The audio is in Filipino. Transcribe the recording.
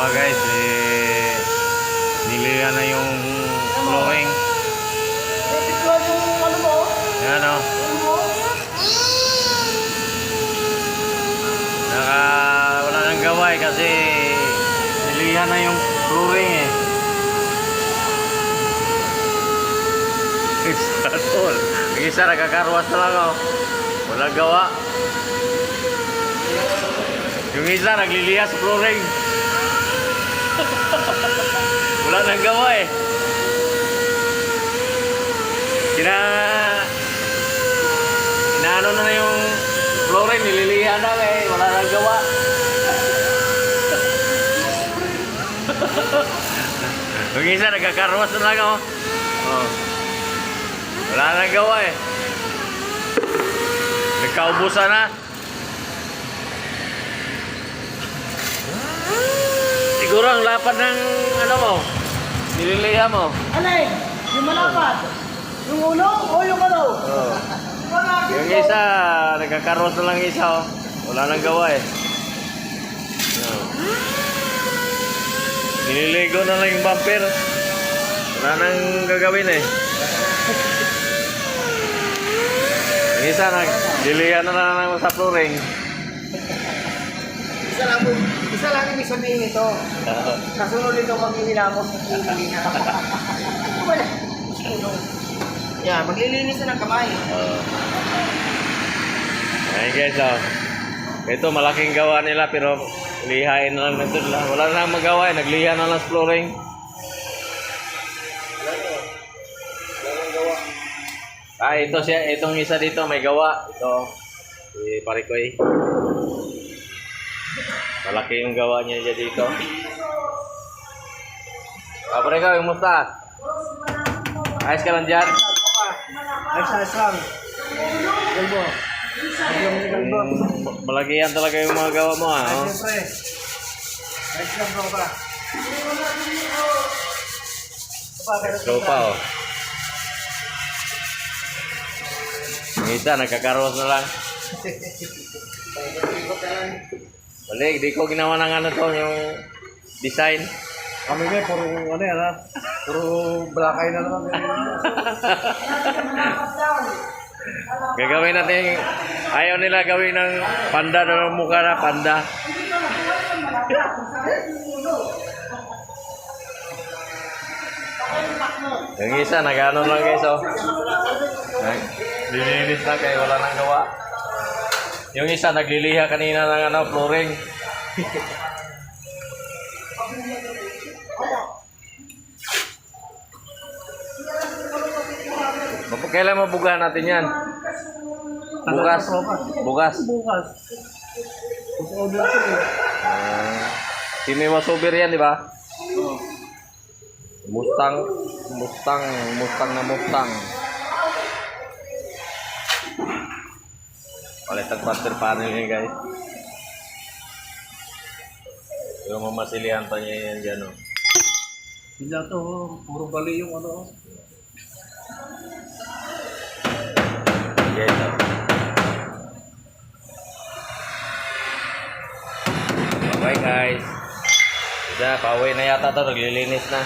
gawa guys, nilihan na yung flooring. Yan o. Wala nang gawa kasi nilihan na yung flooring eh. Isa nagkakarwas na lang o. Walang gawa. Yung isa nagliliha sa flooring. Wala nang gawa eh. Inaano na yung flooring, nililiha na eh. Wala nang gawa. Yung isa nagkakarwas na lang o. Oh. Wala nang gawa eh. Nagkaubusan na. Siguro ang lapad ng ano mo, nililiha mo. Alay, yung malapad. Yung ulo o yung ano? Oh. Yung isa, nagkakaroon na lang isa oh. Wala nang gawa eh. Oh. Nililigo na lang yung bumper. Wala nang gagawin eh. Yung isa, nagliliha na lang sa flooring. Isa lang ibig sabihin nito. Kasunod nito maghihilamos. Yeah, maglilinis na ng kamay. Ayan guys oh. Ito malaking gawa nila pero lihain na lang nito. Wala na lang magawa eh. Nagliha na lang sa flooring. Ito siya. Itong isa dito may gawa. Ito. Si Parikoy. Malaki yung gawa niya dito. Parikoy, kumusta? Ayos ka lang dyan? Ayos lang. Galbo. Malakihan talaga yung mga gawa mo ha. Oh? Siyempre. Ayos lang bro ba? Slow pa oh. Yung isa, nagkakaroon na lang. Balik, di ko ginawa ng ano to, yung design. Kami nga, puro ano yan ha? Puro balakay na naman. Gagawin natin, ayaw nila gawin ng panda na mukha na panda. Yung isa, nag-ano lang guys oh. Lilinis na kaya wala nang gawa. Yung isa, nagliliha kanina ng ano, flooring. Kailan mabugahan natin yan? Bukas. Bukas. Bukas. Si May Wasober yan, di ba? Mustang na Mustang. Palit ang quarter panel niya guys. Yung mamasilihan pa niya yan dyan oh. Sila to, puro bali yung ano. Yes oh. Okay guys. Pauwi na yata to, naglilinis na.